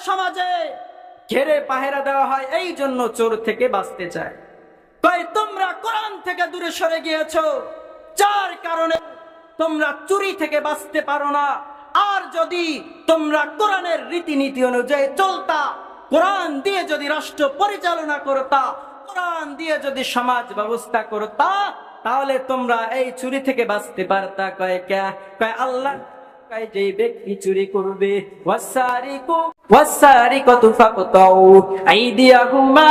সমাজে ঘেরে পাহারা দেওয়া হয়, এই জন্য চোর থেকে বাঁচতে চায়। তাই তোমরা কোরআন থেকে দূরে সরে গিয়েছো, যার কারণে তোমরা চুরি থেকে বাঁচতে পারো না। আর যদি তোমরা কোরআনের রীতিনীতি অনুযায়ী চলতা, কোরআন দিয়ে যদি রাষ্ট্র পরিচালনা করতা, কোরআন দিয়ে যদি সমাজ ব্যবস্থা করতা, তাহলে তোমরা এই চুরি থেকে বাঁচতে পারতা। কয় আল্লাহ যে ব্যক্তি চুরি করবে, ওয়াসারিকাতু ফাকতাউ আইদিয়াহুমা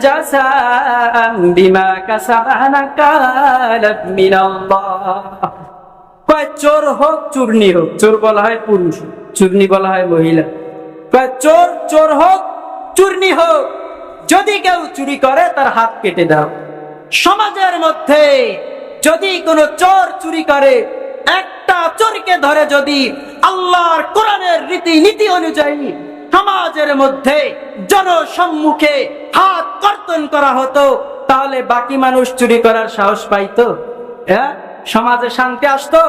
জাযাআন বিমা কাসাবা নাকালাম মিনাল্লাহ। কয় চোর হোক চুরনি হোক, চোর বলা হয় পুরুষ, চুরনি বলা হয় মহিলা। কয় চোর হোক চুরনি হোক, যদি কেউ চুরি করে তার হাত কেটে দাও। সমাজের মধ্যে যদি কোনো চোর চুরি করে, একটা চোরকে ধরে যদি আল্লাহর কোরআনের রীতিনীতি অনুযায়ী সমাজের মধ্যে জনসম্মুখে হাত কর্তন করা হতো, তাহলে বাকি মানুষ চুরি করার সাহস পাইতো? সমাজে শান্তি আসতো?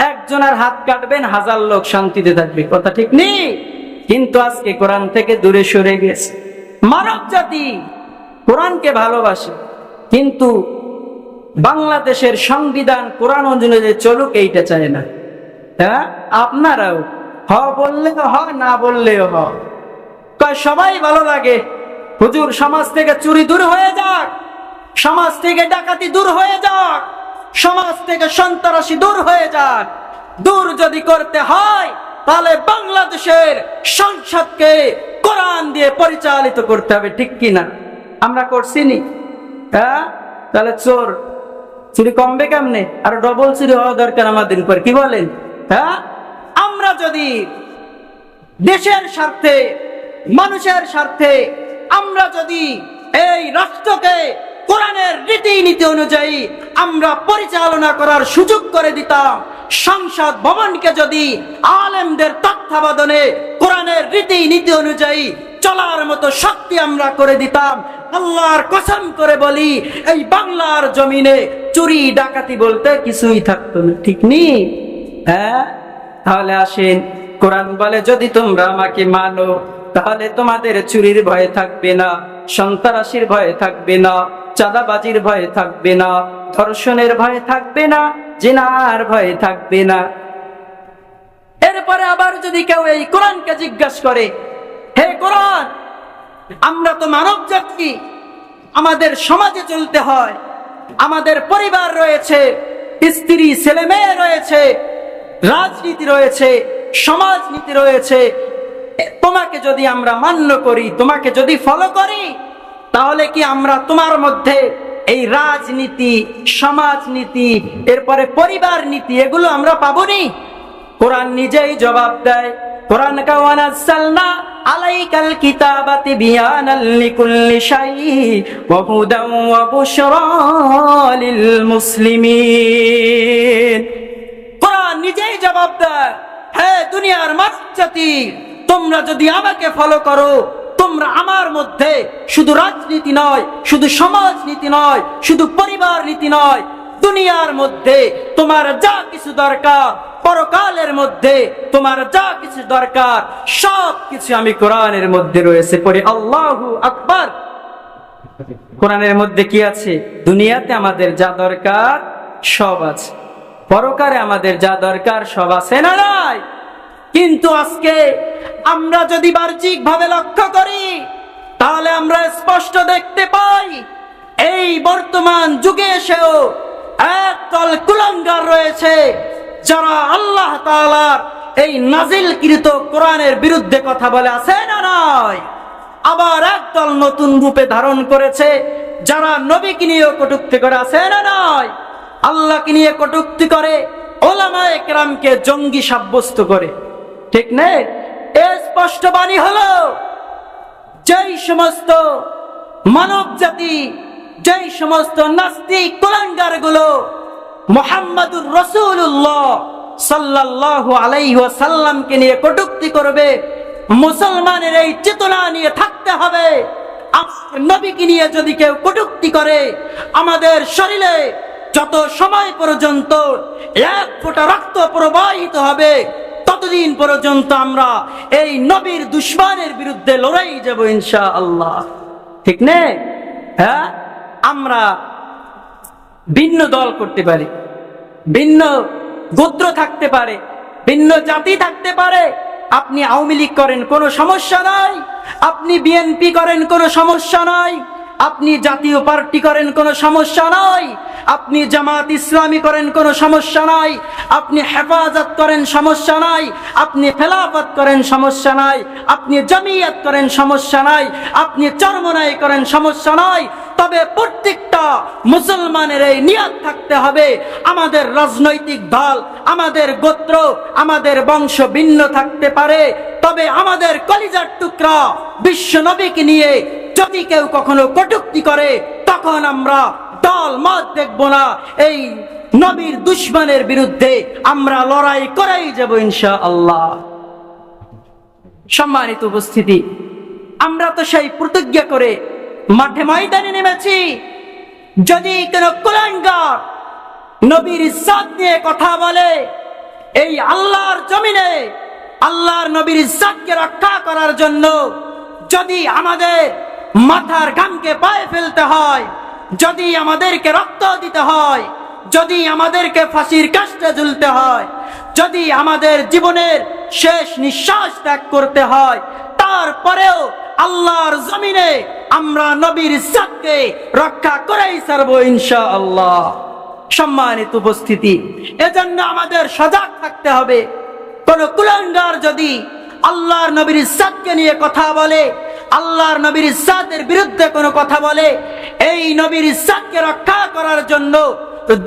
একজনের হাত কাটবেন, হাজার লোক শান্তিতে থাকবে, কথা ঠিক নেই? কিন্তু আজকে কোরআন থেকে দূরে সরে গেছে। মানব জাতি কোরআনকে ভালোবাসে, কিন্তু বাংলাদেশের সংবিধান কোরআন অনুযায়ী চলুক এইটা চায় না। আপনারাও হ বললেও হ, না বললেও হ। সবাই ভালো লাগে, হুজুর সমাজ থেকে চুরি দূর হয়ে যাক, সমাজ থেকে ডাকাতি দূর হয়ে যাক, সমাজ থেকে সন্ত্রাসী দূর হয়ে যাক। দূর যদি করতে হয়, তাহলে বাংলাদেশের সংসদকে কোরআন দিয়ে পরিচালিত করতে হবে, ঠিক কিনা? আমরা করছি নি? তাহলে চুরি কমবে কেমনে? আর ডবল চুরি হওয়া দরকার আমাদের উপর, কি বলেন? আমরা যদি দেশের স্বার্থে, মানুষের স্বার্থে, আমরা যদি এই রাষ্ট্রকে কোরআনের রীতিনীতি অনুযায়ী আমরা পরিচালনা করার সুযোগ করে দিতাম, সংসদ ভবনকে যদি আলেমদের তত্ত্বাবধানে কোরআনের রীতিনীতি অনুযায়ী চলার মতো শক্তি আমরা করে দিতাম, আল্লাহর কসম করে বলি, এই বাংলার জমিনে চুরি ডাকাতি বলতে কিছুই থাকতো না, ঠিক নেই? তাহলে আসেন, কোরআন বলে যদি তোমরা আমাকে মানো, তাহলে তোমাদের চুরির ভয় থাকবে না, সন্ত্রাসীর ভয় থাকবে না, চাঁদাবাজির ভয় থাকবে না, ধর্ষণের ভয় থাকবে না, জিনার ভয় থাকবে না। এরপরে আবার যদি কেউ এই কোরআনকে জিজ্ঞাসা করে, হে কোরআন, আমরা তো মানব জাতি, আমাদের সমাজে চলতে হয়, আমাদের পরিবার রয়েছে, স্ত্রী ছেলে মেয়ে রয়েছে, রাজনীতি রয়েছে, সমাজনীতি রয়েছে, তোমাকে যদি আমরা মান্য করি, তোমাকে যদি ফলো করি, তাহলে কি আমরা তোমার মধ্যে এই রাজনীতি, সমাজনীতি, এরপরে পরিবার নীতি, এগুলো আমরা পাবনি? কোরআন নিজেই জবাব দেয়, কোরআন কাওয়ানাসালনা আলাইকাল কিতাবাতি বিয়ানাল লিকুল্লি শাইই ওয়া হুদান ওয়া বুশরা লিল মুসলিমিন। কোরআন নিজেই জবাব দেয়, হে দুনিয়ার মানব জাতি, তোমরা যদি আমাকে ফলো করো, তোমরা আমার মধ্যে শুধু রাজনীতি নয়, শুধু সমাজনীতি নয়, শুধু পরিবার নীতি নয়, দুনিয়ার মধ্যে তোমার যা কিছু দরকার, পরকালের মধ্যে তোমার যা কিছু দরকার, সব কিছু আমি কোরআনের মধ্যে রয়েছে। পড়ে আল্লাহু আকবার। কোরআনের মধ্যে কি আছে? দুনিয়াতে আমাদের যা দরকার সব আছে, পরকালে আমাদের যা দরকার সব আছে, না নাই? কিন্তু আজকে আমরা যদি বাহ্যিক ভাবে লক্ষ্য করি, তাহলে আমরা স্পষ্ট দেখতে পাই, এই বর্তমান যুগে এসেও একদল কুলাঙ্গার রয়েছে, যারা আল্লাহ তাআলার এই নাজিলকৃত কোরআনের বিরুদ্ধে কথা বলে, আছে না নয়? আবার একদল নতুন রূপে ধারণ করেছে, যারা নবীকে নিয়ে কটূক্তি করে, আছে না নয়? আল্লাহকে নিয়ে কটূক্তি করে, ওলামায়ে কেরামকে জঙ্গি সাব্যস্ত করে, ঠিক নেই? স্পষ্ট বাণী হলো, যেই সমস্ত মানব জাতি, যেই সমস্ত নাস্তিক কুলাঙ্গার গুলো মুহাম্মাদুর রাসূলুল্লাহ সাল্লাল্লাহু আলাইহি ওয়াসাল্লামকে নিয়ে কটূক্তি করবে, মুসলমানের এই চেতনা নিয়ে থাকতে হবে। নবীকে নিয়ে যদি কেউ কটূক্তি করে, আমাদের শরীরে যত সময় পর্যন্ত এক ফোঁটা রক্ত প্রবাহিত হবে, তত ততদিন পর্যন্ত আমরা এই নবীর দুশমনের বিরুদ্ধে লড়াই যাব ইনশাআল্লাহ। ঠিক না? হ্যাঁ, আমরা ভিন্ন দল করতে পারি, ভিন্ন গোত্র থাকতে পারে, ভিন্ন জাতি থাকতে পারে। আপনি আওয়ামী লীগ করেন, কোনো সমস্যা নাই। আপনি বিএনপি করেন, কোনো সমস্যা নাই। আপনি জাতীয় পার্টি করেন, কোনো সমস্যা নাই। আপনি জামাত ইসলামী করেন, কোনো সমস্যা নাই। আপনি হেফাজত করেন, সমস্যা নাই। আপনি খেলাফত করেন, সমস্যা নাই। আপনি জামিয়াত করেন, সমস্যা নাই। আপনি চরমনাই করেন, সমস্যা নাই। তবে প্রত্যেকটা মুসলমানের এই নিয়ত থাকতে হবে, আমাদের রাজনৈতিক দল, আমাদের গোত্র, আমাদের বংশ ভিন্ন থাকতে পারে, তবে আমাদের কলিজার টুকরা বিশ্ব নবীকে নিয়ে যদি কেউ কখনো কটূক্তি করে, তখন আমরা দল মত দেখব না। এই নবীর দুশমনের বিরুদ্ধে আমরা লড়াই করেই যাব ইনশাআল্লাহ। সম্মানিত উপস্থিতি, আমরা তো সেই প্রতিজ্ঞা করে মাঠে ময়দানে নেমেছি। যদি কোনো কুলাঙ্গার নবীর ইজ্জত নিয়ে কথা বলে, এই আল্লাহর জমিনে আল্লাহর নবীর ইজ্জতকে রক্ষা করার জন্য যদি আমাদের মাথার ঘামকে পায়ে ফেলতে হয়, যদি আমাদেরকে রক্ত দিতে হয়, যদি আমাদেরকে ফাঁসির কাস্টে ঝুলতে হয়, যদি আমাদের জীবনের শেষ নিঃশ্বাস ত্যাগ করতে হয়, তারপরেও আল্লাহর জমিনে আমরা নবীর ইজ্জতকে রক্ষা করেই ছাড়ব ইনশাআল্লাহ। সম্মানিত উপস্থিতি, এজন্য আমাদের সজাগ থাকতে হবে। কোন কুলাঙ্গার যদি আল্লাহর নবীর ইজ্জতকে নিয়ে কথা বলে, আল্লাহর নবীর ইজ্জতের বিরুদ্ধে কোনো কথা বলে, এই নবীর ইজ্জতকে রক্ষা করার জন্য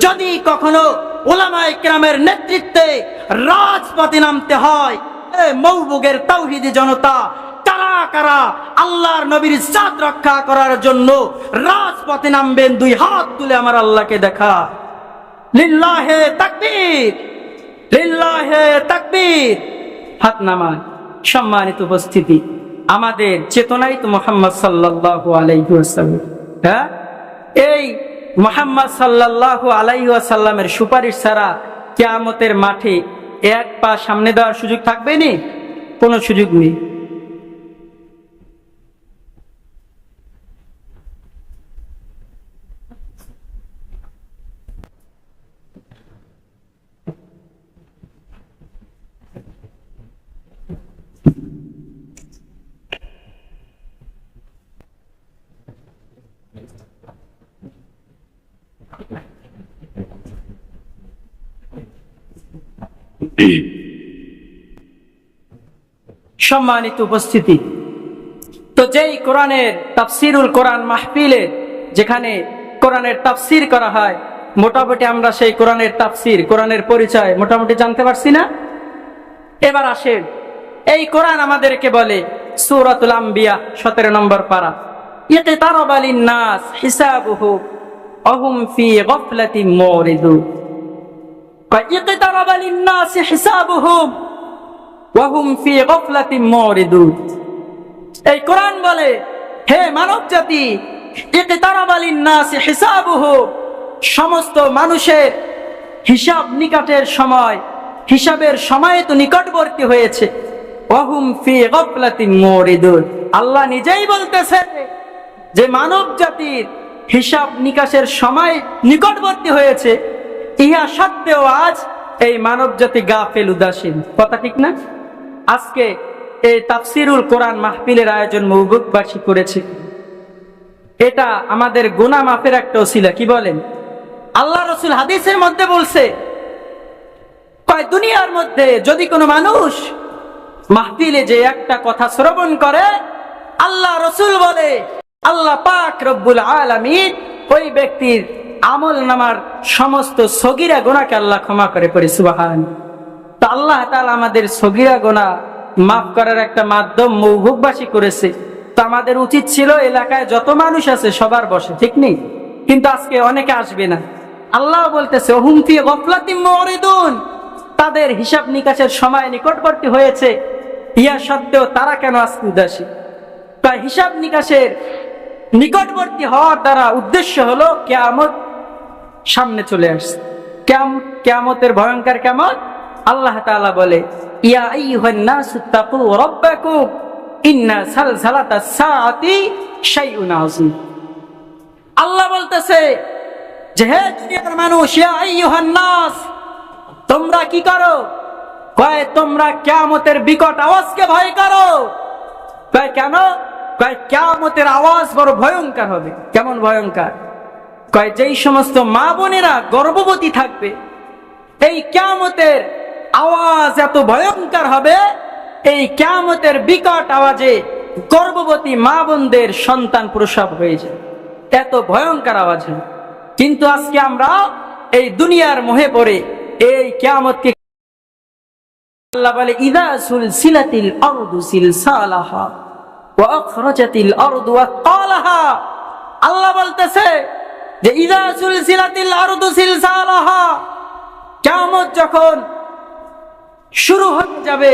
যদি কখনো উলামায়ে কেরামের নেতৃত্বে রাজপথে নামতে হয়, মৌবুগের তাওহীদি জনতা কারা কারা আল্লাহর নবীর ইজ্জত রক্ষা করার জন্য রাজপথে নামবেন? দুই হাত তুলে আমার আল্লাহকে দেখা। লিল্লাহে তাকবীর, লিল্লাহে তাকবীর, হাত নামান। সম্মানিত উপস্থিতি, আমাদের চেতনাই তো মুহাম্মদ সাল্লাল্লাহু আলাইহি ওয়াসাল্লাম। হ্যাঁ, এই মুহাম্মদ সাল্লাল্লাহু আলাইহি ওয়াসাল্লামের সুপারিশ ছাড়া কিয়ামতের মাঠে এক পা সামনে দেওয়ার সুযোগ থাকবে না, কোনো সুযোগ নেই। সম্মানিত উপস্থিতি, তো যেই কোরআনের তাফসিরুল কোরআন মাহফিলে যেখানে কোরআনের তাফসির করা হয়, মোটামুটি আমরা সেই কোরআনের তাফসির, কোরআনের পরিচয় মোটামুটি জানতে পারছি না? এবার আসেন, এই কোরআন আমাদেরকে বলে সূরাতুল আম্বিয়া 17 নম্বর পারা, ইকতারাবা লিন-নাস হিসাবুহুম ওয়া হুম ফি গাফলাতিন মুরিদুন। ইকতারাবা লিন-নাস হিসাবুহুম ওয়া হুম ফি গাফলাতিন মুরিদুন। এই কোরআন বলে, হে মানব জাতি, ইকতারাবা লিন-নাস হিসাবুহুম, সমস্ত মানুষের হিসাব নিকাটের সময়, হিসাবের সময় তো নিকটবর্তী হয়েছে। ওয়া হুম ফি গাফলাতিন মুরিদুন, আল্লাহ নিজেই বলতেছে যে মানব জাতির হিসাব নিকাশের সময় নিকটবর্তী হয়েছে, ইহা সত্ত্বেও আজ এই মানব জাতি গাফেল, উদাসীন। কথা ঠিক না? আজকে এই তাফসিরুল কোরআন মাহফিলের আয়োজন মৌবুকবাসী করেছে, এটা আমাদের গুনাহ মাফের একটা ওসিলা। কি বলেন? আল্লাহ রাসূল হাদিসের মধ্যে বলছে, কয় দুনিয়ার মধ্যে যদি কোনো মানুষ মাহফিলে যে একটা কথা শ্রবণ করে, আল্লাহ রাসূল বলে আল্লাহ পাক রব্বুল আলামিন ওই ব্যক্তির আমল নামার সমস্ত সগীরা গুনাহকে আল্লাহ ক্ষমা করে পড়ে। সুবহানাল্লাহ। তো আল্লাহ তাআলা আমাদের সগীরা গুনাহ মাফ করার একটা মাধ্যম মৌবুকবাসী করেছে। তো আমাদের উচিত ছিল এলাকায় যত মানুষ আছে সবার বসে, ঠিক নেই? কিন্তু আজকে অনেকে আসবে না। আল্লাহ বলতেছে হুম ফি গাফলাতিন মুরিদুন, তাদের হিসাব নিকাশের সময় নিকটবর্তী হয়েছে, ইয়া সত্ত্বেও তারা কেন আজকে উদাসী? তাই হিসাব নিকাশের নিকটবর্তী হওয়ার দ্বারা উদ্দেশ্য হলো কিয়ামত সামনে চলে আসছে। কিয়ামতের ভয়ঙ্কর কিয়ামত আল্লাহ তাআলা বলে, ইয়া আইয়ুহান নাসু তাকু রাব্বাকুম ইন্না সালসালাতাস সাআতি শাইউন আযীম। আল্লাহ বলতেছে যে হে দুনিয়ার মানুষ, ইয়া আইয়ুহান নাস, তোমরা কি করো? কয় তোমরা কিয়ামতের বিকট আওয়াজকে ভয় করো। কয় কেন? কয় কিয়ামতের আওয়াজ বড় ভয়ঙ্কর হবে। কেমন ভয়ঙ্কর? কয় যেই সমস্ত মা বোনেরা গর্ভবতী থাকবে, এই কিয়ামতের আওয়াজ এত ভয়ঙ্কর হবে, এই কিয়ামতের বিকট আওয়াজে গর্ভবতী মা বোনদের সন্তান প্রসব হয়ে যায়, এত ভয়ঙ্কর আওয়াজ হয়। কিন্তু আজকে আমরা এই দুনিয়ার মোহে পড়ে এই কিয়ামতকে আল্লাহ বলে, ইযা সুলসিলাতিল আরদু সিলসালাহা ওয়া আখরাজাতিল আরদু আথকালাহা। আল্লাহ বলতেছে যে ইযা সুলসিলাতিল আরদু সিলসালাহা, কিয়ামত যখন শুরু হয়ে যাবে,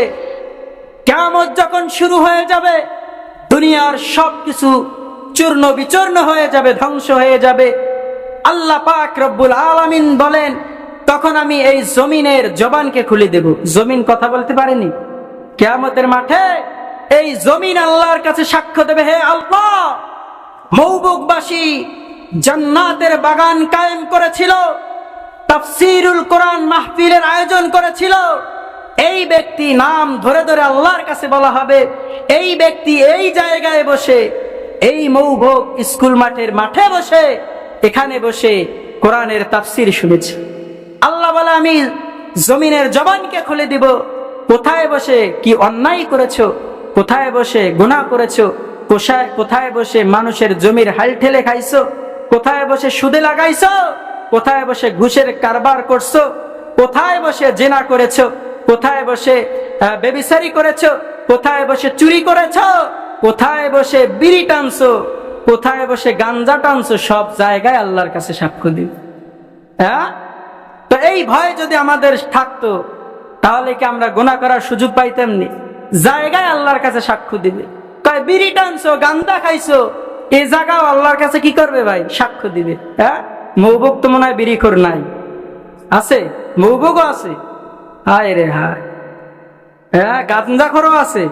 কিয়ামত যখন শুরু হয়ে যাবে, দুনিয়ার সবকিছু চূর্ণ বিচূর্ণ হয়ে যাবে, ধ্বংস হয়ে যাবে। আল্লাহ পাক রব্বুল আলামিন বলেন, তখন আমি এই জমিনের জবানকে খুলে দেব। জমিন কথা বলতে পারেনি কিয়ামতের মাঠে। এই জমিন আল্লাহর কাছে সাক্ষ্য দেবে, হে আল্লাহ, মওবুকবাসী জান্নাতের বাগান কায়েম করেছিল, তাফসীরুল কোরআন মাহফিলের আয়োজন করেছিল, এই ব্যক্তি নাম ধরে ধরে আল্লাহর কাছে বলা হবে, এই ব্যক্তি এই জায়গায় বসে, এই মওবুক স্কুল মাঠের মাঠে বসে, এখানে বসে কোরআনের তাফসীর শুনেছে। আল্লাহ বলে, আমি জমিনের জবানকে খুলে দিব। কোথায় বসে কি অন্যায় করেছো, কোথায় বসে গুনাহ করেছো, কোথায় বসে মানুষের জমির হাল ঠেলে খাইছো, কোথায় বসে সুদে লাগাইছো, কোথায় বসে ঘুষের কারবার করছো, কোথায় বসে জিনা করেছো, কোথায় বসে বেবিচারি করেছো, কোথায় বসে চুরি করেছো, কোথায় বসে বিড়ি টানছো, কোথায় বসে গাঞ্জা টানছো, সব জায়গায় আল্লাহর কাছে সাক্ষ্য দিবে। হ্যাঁ, তো এই ভয় যদি আমাদের থাকতো, তাহলে কি আমরা গুনাহ করার সুযোগ পাইতাম নি? জায়গায় আল্লাহর কাছে সাক্ষ্য দিবে। কয় বিড়ি টানছো, গাঞ্জা খাইছো, এই জায়গাও আল্লাহর কাছে কি করবে ভাই? সাক্ষ্য দিবে। হ্যাঁ, মওবুক তো মনে হয় বিড়িখোর নাই, আছে? মওবুকও আছে? হায় রে হায়। হ্যাঁ, গাঞ্জাখোরও আছে।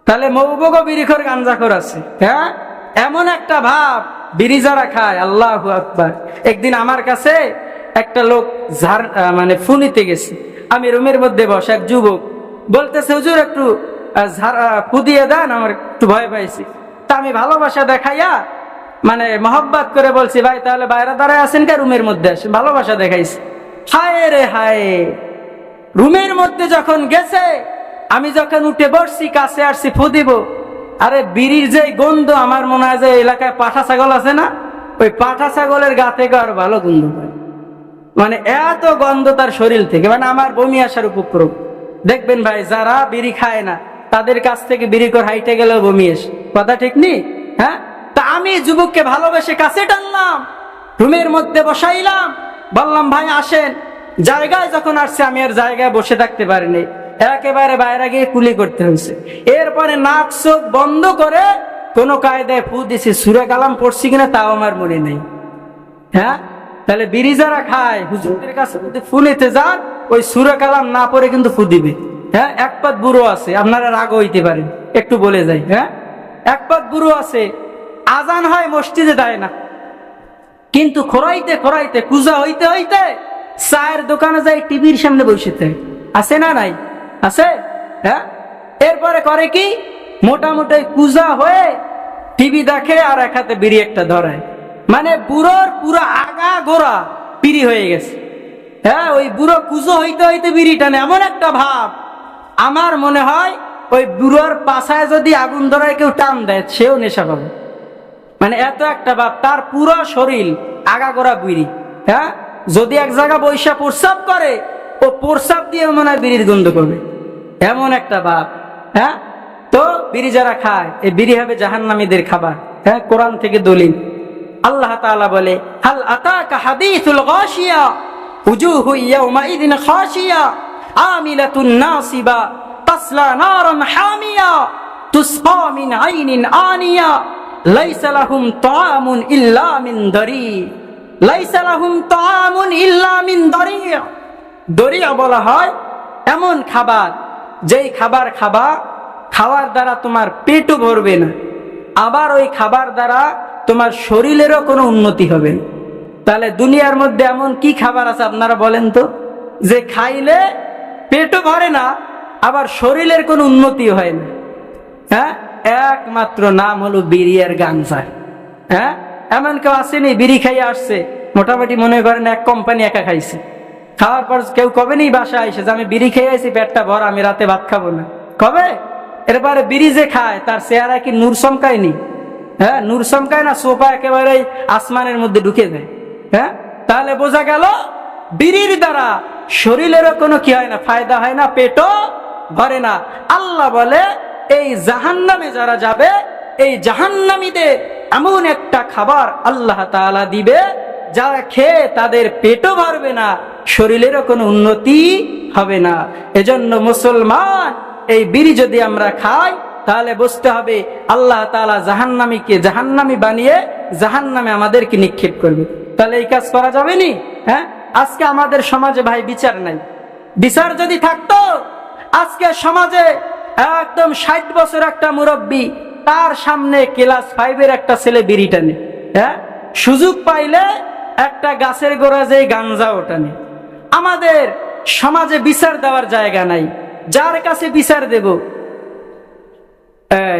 তাহলে মওবুকও বিড়িখোর গাঞ্জাখোর আছে। হ্যাঁ, এমন একটা ভাব। বিড়ি যারা খায়, আল্লাহু আকবার। একদিন আমার কাছে একটা লোক মানে ফুনিতে গেছে, আমি রুমের মধ্যে বসে, এক যুবক বলতেছে, হুজুর একটু ফু দিয়ে দেন, আমার একটু ভয় পাইছি। তা আমি ভালোবাসা দেখাইয়া মানে মহব্বত করে বলছি, ভাই তাহলে বাইরে দাঁড়ায় আছেন কে, রুমের মধ্যে আসেন। ভালোবাসা দেখাইছি। হায় রে হায়, রুমের মধ্যে যখন গেছে, আমি যখন উঠে বসছি, কাছে আসছি ফু দিব, আরে বিড়ির যে গন্ধ, আমার মনে হয় যে এলাকায় পাঠা ছাগল আছে না, ওই পাঠা ছাগলের গা থেকে আর ভালো গন্ধ পায়। মানে এত গন্ধ তার শরীর থেকে, মানে আমার বমি আসার উপক্রম। দেখবেন ভাই, যারা বিড়ি খায় না, তাদের কাছ থেকে বিড়ি করে হাইটে গেলেও বমি আসে। কথা ঠিক নেই? হ্যাঁ, তা আমি যুবককে ভালোবেসে কাছে টানলাম, রুমের মধ্যে বসাইলাম, বললাম ভাই আসেন। জায়গায় যখন আসছে, আমি আর জায়গায় বসে থাকতে পারিনি, একেবারে বাইরে গিয়ে কুলি করতে হয়েছে। এরপরে নাক চোখ বন্ধ করে কোন কায়দায় ফু দিছি, সূরা কালাম পড়ছি কিনা তাও আমার মনে নেই। হ্যাঁ, তাহলে বিড়ি যারা খায়, হুজুরদের কাছে ফু নিতে যান, ওই সূরা কালাম না পড়ে কিন্তু ফু দিবে। হ্যাঁ, এক পাত বুড়ো আছে, আপনারা রাগ হইতে পারেন, একটু বলে যাই। হ্যাঁ, এক পাত বুড়ো আছে, আজান হয় মসজিদে দেয় না, কিন্তু খোরাইতে খোরাইতে কুজা হইতে হইতে চায়ের দোকানে যাই, টিভির সামনে বসেতে। আছে না নাই? আছে। হ্যাঁ, এরপরে করে কি, মোটামুটি কুজা হয়ে টিভি দেখে আর এক হাতে বিড়ি একটা ধরায়। মানে বুড়োর পুরো আগা গোড়া বিড়ি হয়ে গেছে। হ্যাঁ, ওই বুড়ো কুজো হইতে হইতে বিড়ি টানে, এমন একটা ভাব। আমার মনে হয় ওই বুড়োর পাছায় যদি আগুন ধরায় কেউ টান দেয়, সেও নেশা পাবে। মানে এত একটা ভাব, তার পুরো শরীর আগা গোড়া বিড়ি। হ্যাঁ, যদি এক জায়গা বৈশা প্রস্রাব করে, ও প্রস্রাব দিয়ে মনে হয় বিড়ির গন্ধ করবে, এমন একটা ভাব। হ্যাঁ, তো বিড়ি যারা খায়, এই বিড়ি হবে জাহান্নামীদের খাবার। হ্যাঁ, কোরআন থেকে দলিল। আল্লাহ তাআলা বলে, হাল আতাকা হাদিসুল গাশিয়া উজুহু ইয়াউমাইযিন খাশিয়া আমিলাতুন নাসিবা তাসলা নারান হামিয়া তুসকা মিন আইনিন আনিয়া লাইসা লাহুম তাআমুন ইল্লা মিন দারি লাইসা লাহুম তাআমুন ইল্লা মিন দারি। দরিয়া বলা হয় এমন খাবার, যেই খাবার খাওয়ার দ্বারা তোমার পেটও ভরবে না, আবার ওই খাবার দ্বারা তোমার শরীরেরও কোনো উন্নতি হবে না। তাহলে দুনিয়ার মধ্যে এমন কি খাবার আছে আপনারা বলেন তো, যে খাইলে পেটও ভরে না আবার শরীরের কোনো উন্নতি হয় না? হ্যাঁ, একমাত্র নাম হলো বিড়ি আর গাঞ্জা। হ্যাঁ, এমন কেউ আসেনি বিড়ি খাইয়ে আসছে, মোটামুটি মনে করেন এক কোম্পানি একা খাইছে, খাওয়ার পর কেউ কবে নেই বাসায় এসে যে আমি বিড়ি খেয়ে আইছি, পেটটা ভরা, আমি রাতে ভাত খাবো না, কবে? এরপরে বিড়ি যে খায় তার চেহারা কি নূর চমকায়নি? হ্যাঁ, নূর চমকায় না, সোফা একেবারে আসমানের মধ্যে ঢুকে যায়। হ্যাঁ, তাহলে বোঝা গেল বিড়ির দ্বারা শরীরেরও কোনো কি হয় না, ফায়দা হয় না, পেটও ভরে না। আল্লাহ বলে এই জাহান্নামে যারা যাবে, এই জাহান্নামীদের এমন একটা খাবার আল্লাহ তাআলা দিবে, যারা খেয়ে তাদের পেটও ভরবে না, শরীরেরও কোনো উন্নতি হবে না। এজন্য মুসলমান, এই বিড়ি যদি আমরা খাই তাহলে বুঝতে হবে আল্লাহ তাআলা জাহান্নামীকে জাহান্নামী বানিয়ে জাহান্নামে আমাদেরকে নিক্ষেপ করবে। তাহলে এই কাজ করা যাবে নি? হ্যাঁ, আজকে আমাদের সমাজে ভাই বিচার নাই। বিচার যদি থাকতো, আজকে সমাজে একদম 60 বছর একটা মুরব্বী, তার সামনে ক্লাস 5-এর একটা ছেলে বিড়ি টানে। হ্যাঁ, সুযোগ পাইলে একটা গাছের গোড়া যে গাঞ্জা ওটানে। আমাদের সমাজে বিচার দেওয়ার জায়গা নাই। যার কাছে বিচার দেব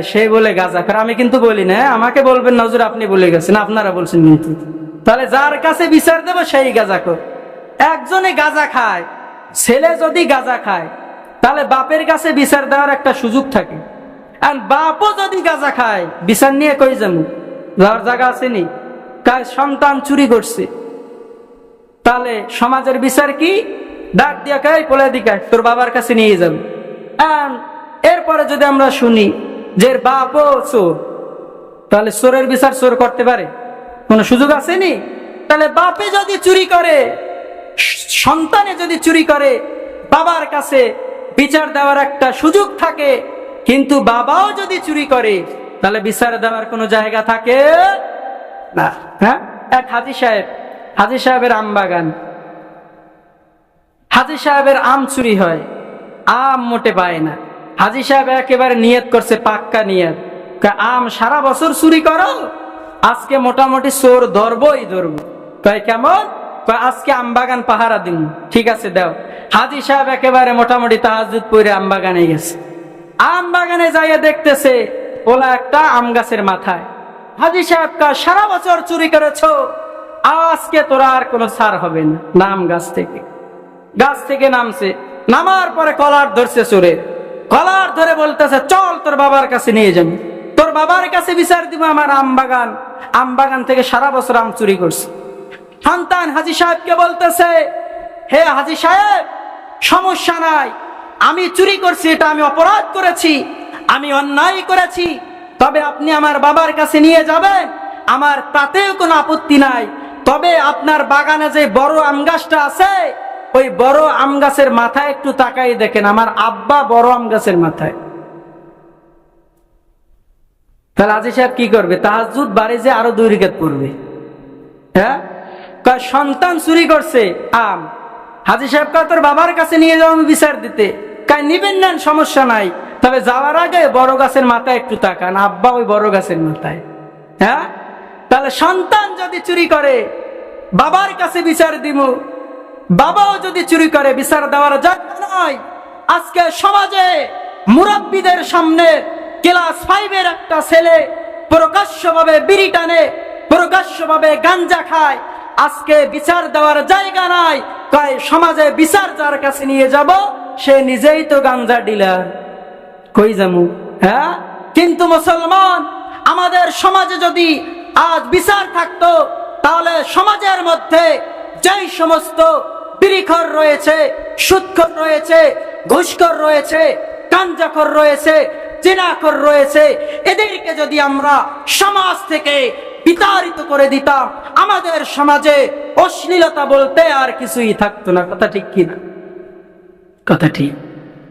সে বলে গাঁজাখোর। আমি কিন্তু বলি না, আমাকে বলবেন নজর আপনি বলে গেছেন, আপনারা বলছেন কিন্তু। তাহলে যার কাছে বিচার দেব সেই গাঁজাখোর। একজনে গাঁজা খায়, ছেলে যদি গাঁজা খায় তাহলে বাপের কাছে বিচার দেওয়ার একটা সুযোগ থাকে। আর বাপও যদি গাঁজা খায়, বিচার নিয়ে কই যাবো? যাওয়ার জায়গা আসেনি। সন্তান চুরি করছে, তাহলে সমাজের বিচার কি? ডাক দিয়া খাই পোলা দিকা তোর বাবার কাছে নিয়ে যাবে। এরপরে যদি আমরা শুনি যে বাপও চোর, তাহলে চোরের বিচার চোর করতে পারে? কোনো সুযোগ আসেনি। তাহলে বাপে যদি চুরি করে, সন্তানে যদি চুরি করে, বাবার কাছে বিচার দেওয়ার একটা সুযোগ থাকে। কিন্তু বাবাও যদি চুরি করে, তাহলে বিচার দেওয়ার কোনো জায়গা থাকে না। হ্যাঁ, এক হাজী সাহেবের আম বাগান, হাজী সাহেবের আম চুরি হয়, আম মোটে পায় না। হাজী সাহেব একেবারে নিয়ত করছে, পাক্কা নিয়ত, আম সারা বছর চুরি করো, আজকে মোটামুটি চোর ধরবই ধরবো। তাই কেমন? আজকে আম বাগান পাহারা দিন। ঠিক আছে দাও। হাজী সাহেব একেবারে মোটামুটি তাহাজ্জুদ পড়ে আম বাগানে গেছে। আম বাগানে যাইয়ে দেখতেছে ওলা একটা আম গাছের মাথায়। হাজী সাহেব সারা বছর চুরি করেছো, আজকে তোরা আর কোনো ছাড় হবে না। নাম গাছ থেকে নামছে, নামার পরে কলার ধরছে চোরে, কলার ধরে বলতেছে চল তোর বাবার কাছে নিয়ে যাবি, তোর বাবার কাছে বিচার দিব আমার আম বাগান থেকে সারা বছর আম চুরি করছে। সন্তান হাজী সাহেবকে বলতেছে, হে হাজী সাহেব, সমস্যা নাই, আমি চুরি করছি, এটা আমি অপরাধ করেছি, আমি অন্যায় করেছি, তবে আপনি আমার বাবার কাছে নিয়ে যাবেন, আমার তাতেও কোনো আপত্তি নাই। তবে আপনার বাগানে যে বড় আম গাছটা আছে, ওই বড় আম গাছের মাথায় একটু তাকাই দেখেন, আমার আব্বা বড় আম গাছের মাথায়। তাহলে হাজী সাহেব কি করবে? তাহাজ্জুদ বাড়ি যে আরো 2 রাকাত পড়বে। হ্যাঁ, সন্তান চুরি করছে আম, হাজী সাহেব তোর বাবার কাছে নিয়ে যাও আমি বিচার দিতে। নিবেন নেন, সমস্যা নাই, তবে যাওয়ার আগে বড় গাছের মাথায় একটু তাকান, আব্বা ওই বড় গাছের মাথায়। হ্যাঁ, তাহলে সন্তান যদি চুরি করে বাবার কাছে বিচার দিব, বাবাও যদি চুরি করে বিচার দেওয়ার জায়গা নয়। আজকে সমাজে মুরব্বীদের সামনে ক্লাস 5-এর একটা ছেলে প্রকাশ্যভাবে বিড়ি টানে, প্রকাশ্যভাবে গাঞ্জা খায়, আজকে বিচার দেওয়ার জায়গা নাই। সমাজে বিচার যার কাছে নিয়ে যাব, সে নিজেই তো গাঞ্জা ডিলার, কই যামু? হ্যাঁ, কিন্তু মুসলমান, আমাদের সমাজে যদি আজ বিচার থাকতো, তাহলে সমাজের মধ্যে যেই সমস্ত বিড়িখোর রয়েছে, সুদখোর রয়েছে, ঘুষখোর রয়েছে, গাঞ্জাখোর রয়েছে, জিনাখোর রয়েছে, এদেরকে যদি আমরা সমাজ থেকে বিতাড়িত করে দিতাম, আমাদের সমাজে অশ্লীলতা বলতে আর কিছুই থাকতো না। কথা ঠিক কিনা? কথা ঠিক।